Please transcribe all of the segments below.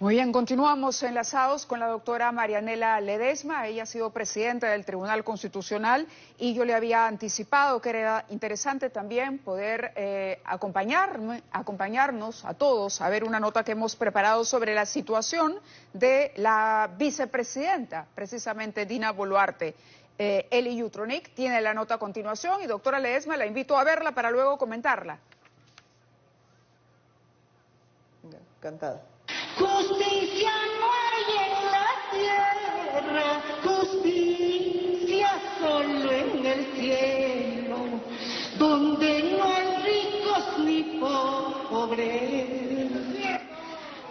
Muy bien, continuamos enlazados con la doctora Marianela Ledesma. Ella ha sido presidenta del Tribunal Constitucional y yo le había anticipado que era interesante también poder acompañarnos a todos a ver una nota que hemos preparado sobre la situación de la vicepresidenta, precisamente Dina Boluarte. Eli Yutronic tiene la nota a continuación y doctora Ledesma, la invito a verla para luego comentarla. Encantada. Justicia no hay en la tierra, justicia solo en el cielo, donde no hay ricos ni pobres.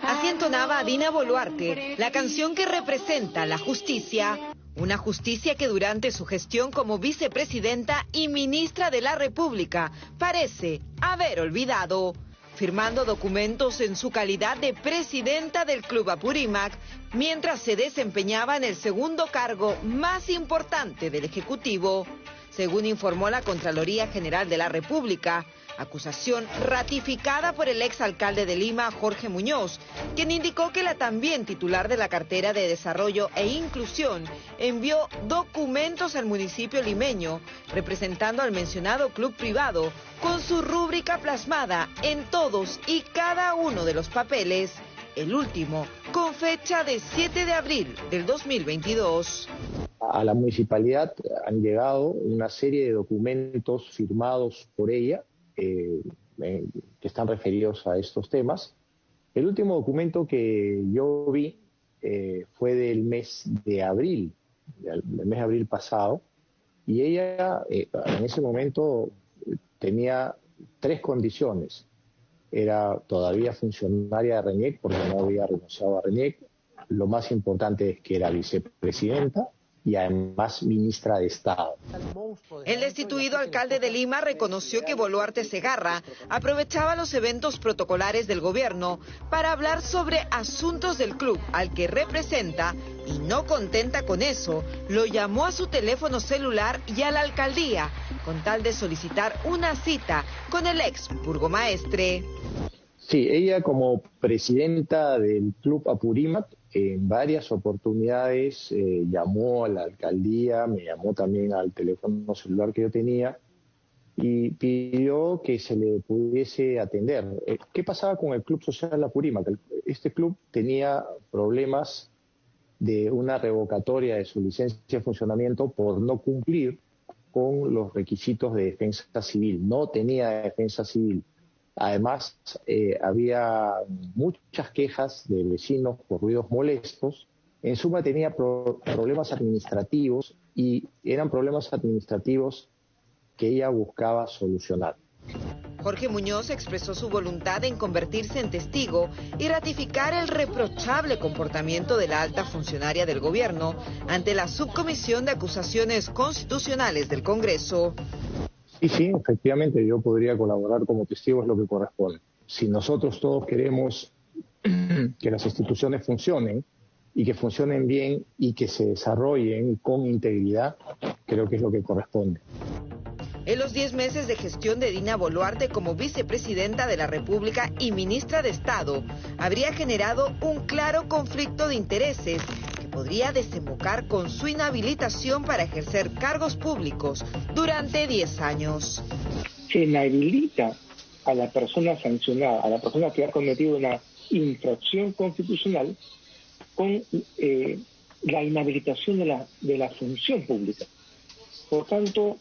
Así entonaba Dina Boluarte la canción que representa la justicia. Una justicia que durante su gestión como vicepresidenta y ministra de la República parece haber olvidado. Firmando documentos en su calidad de presidenta del Club Apurímac, mientras se desempeñaba en el segundo cargo más importante del Ejecutivo, según informó la Contraloría General de la República, acusación ratificada por el exalcalde de Lima, Jorge Muñoz, quien indicó que la también titular de la cartera de Desarrollo e Inclusión envió documentos al municipio limeño, representando al mencionado club privado, con su rúbrica plasmada en todos y cada uno de los papeles, el último con fecha de 7 de abril del 2022. A la municipalidad han llegado una serie de documentos firmados por ella, que están referidos a estos temas. El último documento que yo vi fue del mes de abril, pasado, y ella en ese momento tenía 3 condiciones. Era todavía funcionaria de RENIEC porque no había renunciado a RENIEC. Lo más importante es que era vicepresidenta y además ministra de Estado. El destituido alcalde de Lima reconoció que Boluarte Segarra aprovechaba los eventos protocolares del gobierno para hablar sobre asuntos del club al que representa y, no contenta con eso, lo llamó a su teléfono celular y a la alcaldía con tal de solicitar una cita con el ex burgomaestre. Sí, ella como presidenta del Club Apurímac en varias oportunidades llamó a la alcaldía, me llamó también al teléfono celular que yo tenía y pidió que se le pudiese atender. ¿Qué pasaba con el Club Social Apurímac? Este club tenía problemas de una revocatoria de su licencia de funcionamiento por no cumplir con los requisitos de defensa civil. No tenía defensa civil. Además, había muchas quejas de vecinos por ruidos molestos. En suma, tenía problemas administrativos y eran problemas administrativos que ella buscaba solucionar. Jorge Muñoz expresó su voluntad en convertirse en testigo y ratificar el reprochable comportamiento de la alta funcionaria del gobierno ante la Subcomisión de Acusaciones Constitucionales del Congreso. Sí, efectivamente, yo podría colaborar como testigo, es lo que corresponde. Si nosotros todos queremos que las instituciones funcionen y que funcionen bien y que se desarrollen con integridad, creo que es lo que corresponde. En los 10 meses de gestión de Dina Boluarte como vicepresidenta de la República y ministra de Estado, habría generado un claro conflicto de intereses que podría desembocar con su inhabilitación para ejercer cargos públicos durante 10 años. Se inhabilita a la persona sancionada, a la persona que ha cometido una infracción constitucional con la inhabilitación de la función pública. Por tanto,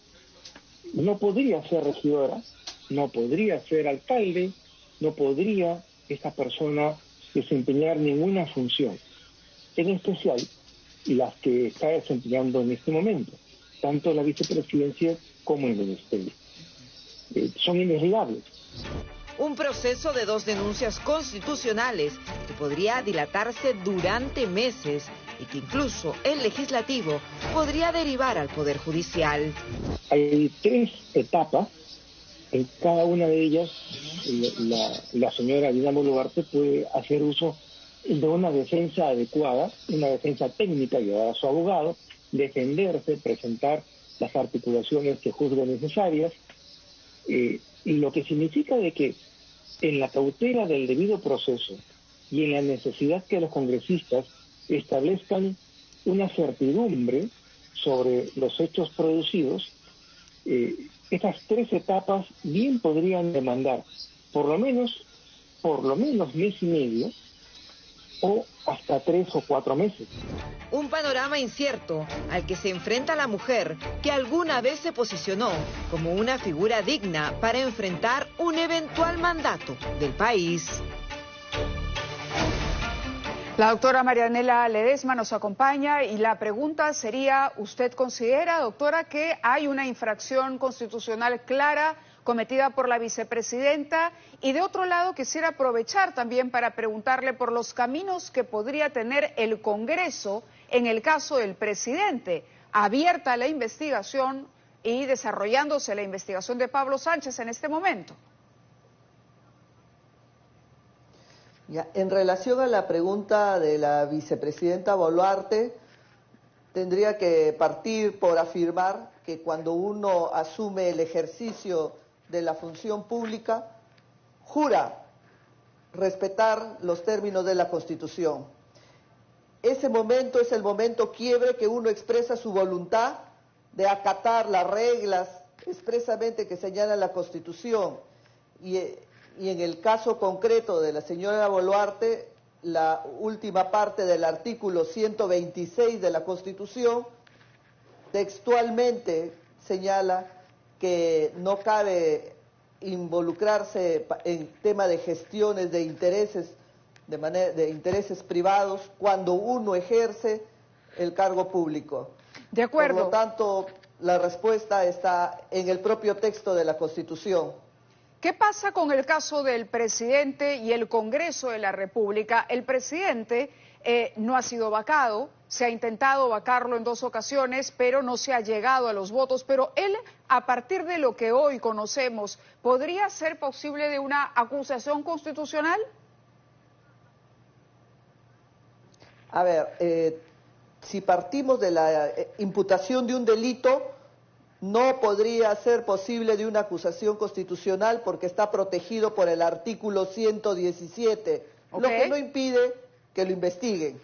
no podría ser regidora, no podría ser alcalde, no podría esta persona desempeñar ninguna función, en especial las que está desempeñando en este momento, tanto la vicepresidencia como el ministerio. Son inelegibles. Un proceso de 2 denuncias constitucionales que podría dilatarse durante meses y que incluso el legislativo podría derivar al Poder Judicial. Hay 3 etapas, en cada una de ellas la señora Dina Boluarte puede hacer uso de una defensa adecuada, una defensa técnica, llevar a su abogado, defenderse, presentar las articulaciones que juzgue necesarias, y lo que significa de que en la cautela del debido proceso y en la necesidad que los congresistas establezcan una certidumbre sobre los hechos producidos, estas 3 etapas bien podrían demandar por lo menos mes y medio o hasta 3 o 4 meses. Un panorama incierto al que se enfrenta la mujer que alguna vez se posicionó como una figura digna para enfrentar un eventual mandato del país. La doctora Marianela Ledesma nos acompaña y la pregunta sería, ¿usted considera, doctora, que hay una infracción constitucional clara cometida por la vicepresidenta? Y de otro lado quisiera aprovechar también para preguntarle por los caminos que podría tener el Congreso en el caso del presidente. Abierta la investigación y desarrollándose la investigación de Pablo Sánchez en este momento. Ya, en relación a la pregunta de la vicepresidenta Boluarte, tendría que partir por afirmar que cuando uno asume el ejercicio de la función pública, jura respetar los términos de la Constitución. Ese momento es el momento quiebre que uno expresa su voluntad de acatar las reglas expresamente que señala la Constitución. Y en el caso concreto de la señora Boluarte, la última parte del artículo 126 de la Constitución textualmente señala que no cabe involucrarse en tema de gestiones de intereses, de intereses privados cuando uno ejerce el cargo público. De acuerdo. Por lo tanto, la respuesta está en el propio texto de la Constitución. ¿Qué pasa con el caso del presidente y el Congreso de la República? El presidente no ha sido vacado, se ha intentado vacarlo en 2 ocasiones, pero no se ha llegado a los votos. Pero él, a partir de lo que hoy conocemos, ¿podría ser posible de una acusación constitucional? A ver, si partimos de la imputación de un delito, no podría ser posible de una acusación constitucional porque está protegido por el artículo 117, lo que no impide que lo investiguen.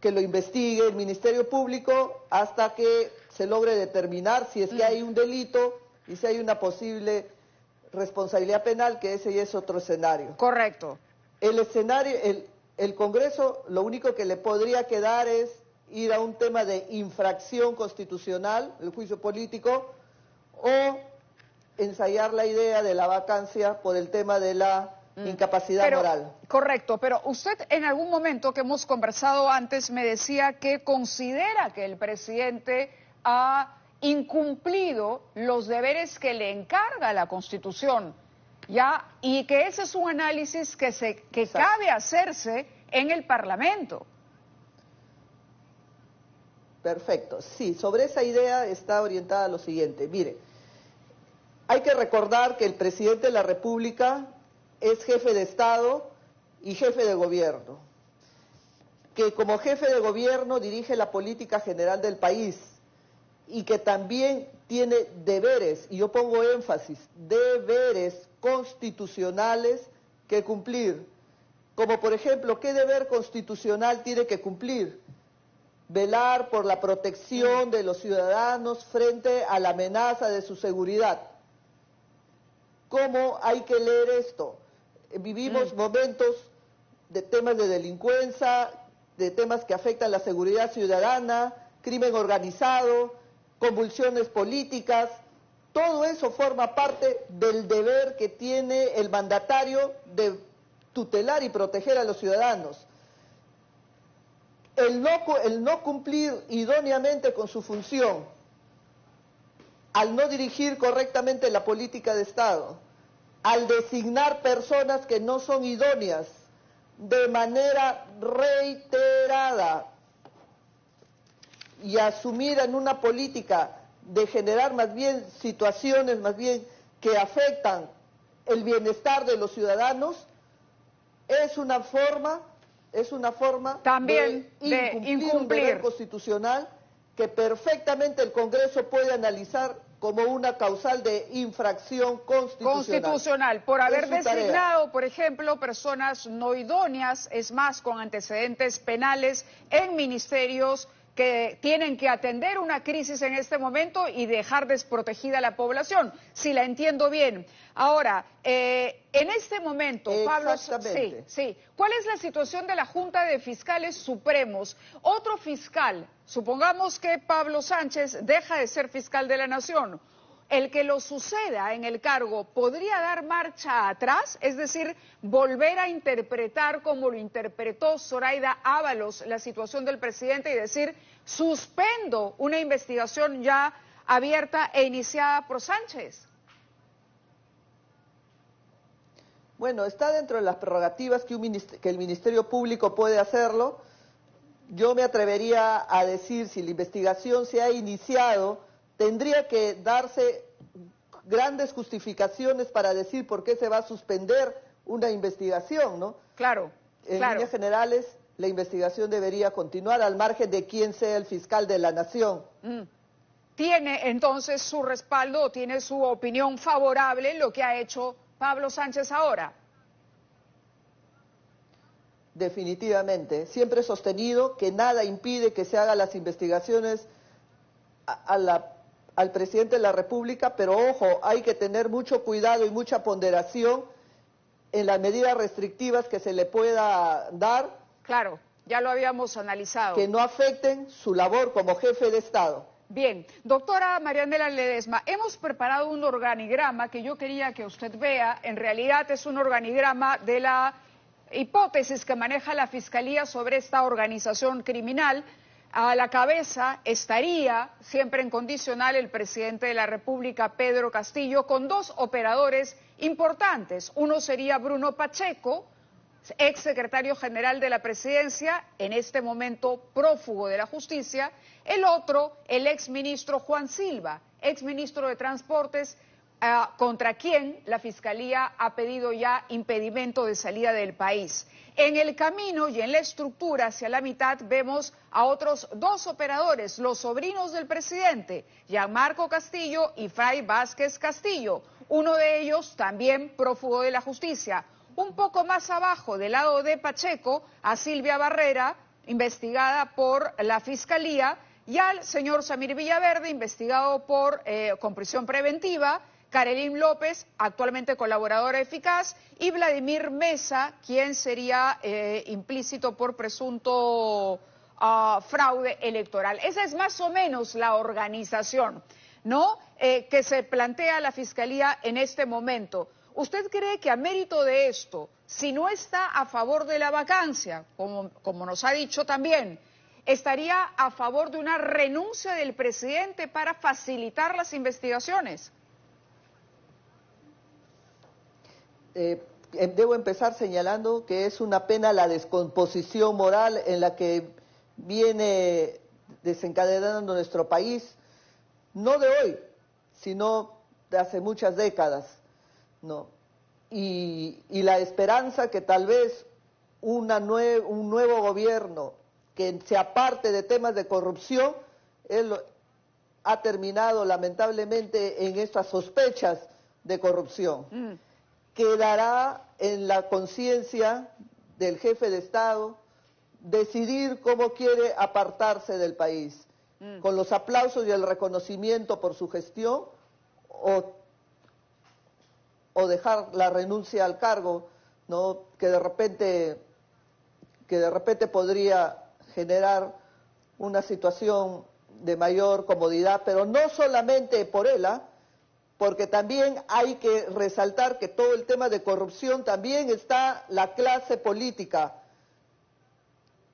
Que lo investigue el Ministerio Público hasta que se logre determinar si es que hay un delito y si hay una posible responsabilidad penal, que ese ya es otro escenario. Correcto. El escenario, el Congreso, lo único que le podría quedar es ir a un tema de infracción constitucional, el juicio político, o ensayar la idea de la vacancia por el tema de la incapacidad moral. Correcto, pero usted en algún momento que hemos conversado antes me decía que considera que el presidente ha incumplido los deberes que le encarga la Constitución, ¿ya? Y que ese es un análisis que cabe hacerse en el Parlamento. Perfecto, sí, sobre esa idea está orientada a lo siguiente. Mire, hay que recordar que el presidente de la República es jefe de Estado y jefe de gobierno, que como jefe de gobierno dirige la política general del país y que también tiene deberes, y yo pongo énfasis, deberes constitucionales que cumplir, como por ejemplo, ¿qué deber constitucional tiene que cumplir? Velar por la protección de los ciudadanos frente a la amenaza de su seguridad. ¿Cómo hay que leer esto? Vivimos momentos de temas de delincuencia, de temas que afectan la seguridad ciudadana, crimen organizado, convulsiones políticas. Todo eso forma parte del deber que tiene el mandatario de tutelar y proteger a los ciudadanos. El no cumplir idóneamente con su función, al no dirigir correctamente la política de Estado, al designar personas que no son idóneas de manera reiterada y asumir en una política de generar más bien situaciones que afectan el bienestar de los ciudadanos, es una forma también de incumplir un deber constitucional que perfectamente el Congreso puede analizar como una causal de infracción constitucional. Por haber Es su tarea. designado, por ejemplo, personas no idóneas, es más, con antecedentes penales en ministerios que tienen que atender una crisis en este momento y dejar desprotegida a la población, si la entiendo bien. Ahora, en este momento, Pablo, sí, ¿cuál es la situación de la Junta de Fiscales Supremos? Otro fiscal, supongamos que Pablo Sánchez deja de ser fiscal de la Nación, el que lo suceda en el cargo, ¿podría dar marcha atrás? Es decir, volver a interpretar como lo interpretó Zoraida Ábalos la situación del presidente y decir, suspendo una investigación ya abierta e iniciada por Sánchez. Bueno, está dentro de las prerrogativas que el Ministerio Público puede hacerlo. Yo me atrevería a decir, si la investigación se ha iniciado, tendría que darse grandes justificaciones para decir por qué se va a suspender una investigación, ¿no? Claro, En líneas generales, la investigación debería continuar al margen de quién sea el fiscal de la nación. ¿Tiene entonces su respaldo o tiene su opinión favorable en lo que ha hecho Pablo Sánchez ahora? Definitivamente. Siempre he sostenido que nada impide que se hagan las investigaciones al presidente de la República, pero ojo, hay que tener mucho cuidado y mucha ponderación en las medidas restrictivas que se le pueda dar. Claro, ya lo habíamos analizado. Que no afecten su labor como jefe de Estado. Bien, doctora Marianela Ledesma, hemos preparado un organigrama que yo quería que usted vea. En realidad es un organigrama de la hipótesis que maneja la Fiscalía sobre esta organización criminal. A la cabeza estaría, siempre en condicional, el presidente de la República, Pedro Castillo, con dos operadores importantes. Uno sería Bruno Pacheco, ex secretario general de la Presidencia, en este momento prófugo de la Justicia. El otro, el ex ministro Juan Silva, ex ministro de Transportes, contra quien la Fiscalía ha pedido ya impedimento de salida del país. En el camino y en la estructura hacia la mitad vemos a otros dos operadores, los sobrinos del presidente, Gianmarco Castillo y Fray Vázquez Castillo, uno de ellos también prófugo de la Justicia. Un poco más abajo, del lado de Pacheco, a Silvia Barrera, investigada por la Fiscalía, y al señor Samir Villaverde, investigado con prisión preventiva, Karelyn López, actualmente colaboradora eficaz, y Vladimir Mesa, quien sería implícito por presunto fraude electoral. Esa es más o menos la organización, ¿no?, que se plantea la Fiscalía en este momento. ¿Usted cree que a mérito de esto, si no está a favor de la vacancia, como nos ha dicho también, estaría a favor de una renuncia del presidente para facilitar las investigaciones? Debo empezar señalando que es una pena la descomposición moral en la que viene desencadenando nuestro país, no de hoy, sino de hace muchas décadas, ¿no? Y la esperanza que tal vez un nuevo gobierno que se aparte de temas de corrupción, él ha terminado lamentablemente en estas sospechas de corrupción. Quedará en la conciencia del jefe de Estado decidir cómo quiere apartarse del país, con los aplausos y el reconocimiento por su gestión o dejar la renuncia al cargo, ¿no?, que de repente podría generar una situación de mayor comodidad, pero no solamente por él, porque también hay que resaltar que todo el tema de corrupción también está la clase política.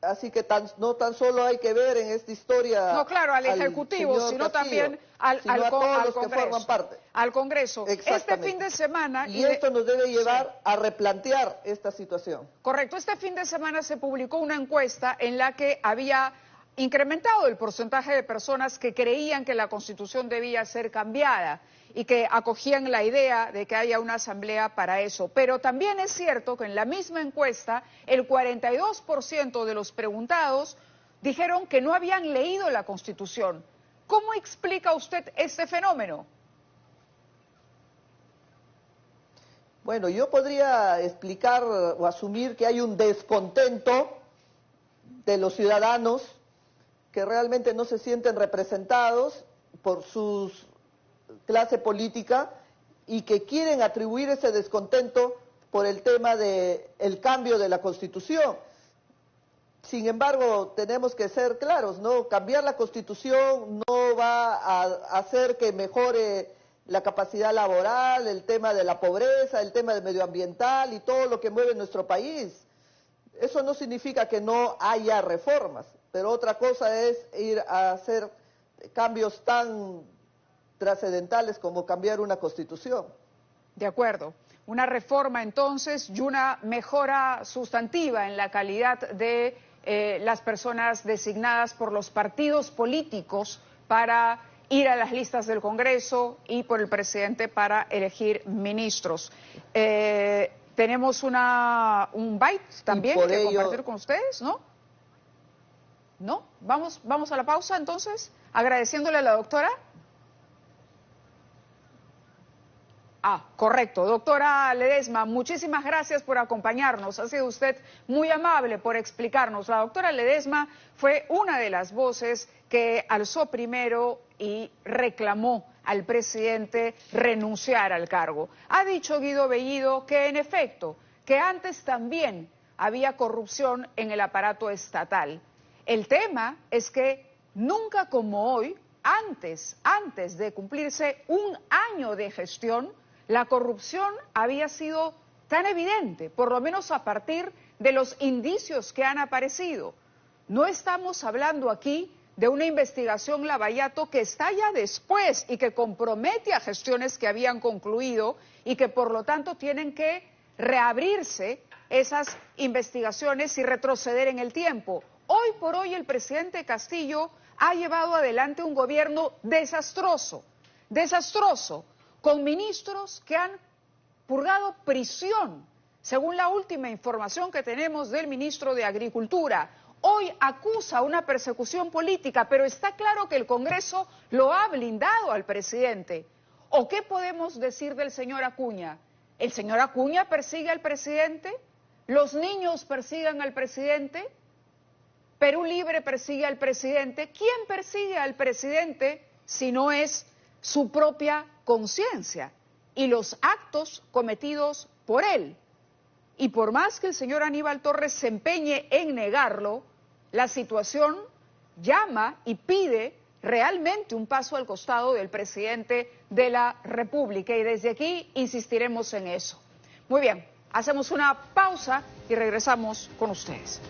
Así que no tan solo hay que ver en esta historia... No, claro, al Ejecutivo, sino también al Congreso. Que forman parte. Al Congreso. Este fin de semana... Y esto nos debe llevar a replantear esta situación. Correcto. Este fin de semana se publicó una encuesta en la que había incrementado el porcentaje de personas que creían que la Constitución debía ser cambiada y que acogían la idea de que haya una asamblea para eso. Pero también es cierto que en la misma encuesta el 42% de los preguntados dijeron que no habían leído la Constitución. ¿Cómo explica usted este fenómeno? Bueno, yo podría explicar o asumir que hay un descontento de los ciudadanos que realmente no se sienten representados por su clase política y que quieren atribuir ese descontento por el tema del cambio de la Constitución. Sin embargo, tenemos que ser claros, ¿no? Cambiar la Constitución no va a hacer que mejore la capacidad laboral, el tema de la pobreza, el tema del medioambiental y todo lo que mueve nuestro país. Eso no significa que no haya reformas, pero otra cosa es ir a hacer cambios tan trascendentales como cambiar una Constitución. De acuerdo. Una reforma entonces y una mejora sustantiva en la calidad de las personas designadas por los partidos políticos para ir a las listas del Congreso y por el presidente para elegir ministros. Tenemos un byte también que compartir con ustedes, ¿no? ¿No? Vamos a la pausa entonces, agradeciéndole a la doctora. Correcto. Doctora Ledesma, muchísimas gracias por acompañarnos. Ha sido usted muy amable por explicarnos. La doctora Ledesma fue una de las voces que alzó primero y reclamó al presidente renunciar al cargo. Ha dicho Guido Bellido que en efecto, que antes también había corrupción en el aparato estatal. El tema es que nunca como hoy, antes de cumplirse un año de gestión, la corrupción había sido tan evidente, por lo menos a partir de los indicios que han aparecido. No estamos hablando aquí de una investigación Lavallato que está ya después y que compromete a gestiones que habían concluido y que por lo tanto tienen que reabrirse esas investigaciones y retroceder en el tiempo. Hoy por hoy el presidente Castillo ha llevado adelante un gobierno desastroso, con ministros que han purgado prisión, según la última información que tenemos del ministro de Agricultura. Hoy acusa una persecución política, pero está claro que el Congreso lo ha blindado al presidente. ¿O qué podemos decir del señor Acuña? ¿El señor Acuña persigue al presidente? ¿Los niños persiguen al presidente? ¿Perú Libre persigue al presidente? ¿Quién persigue al presidente si no es su propia conciencia y los actos cometidos por él? Y por más que el señor Aníbal Torres se empeñe en negarlo, la situación llama y pide realmente un paso al costado del presidente de la República y desde aquí insistiremos en eso. Muy bien, hacemos una pausa y regresamos con ustedes.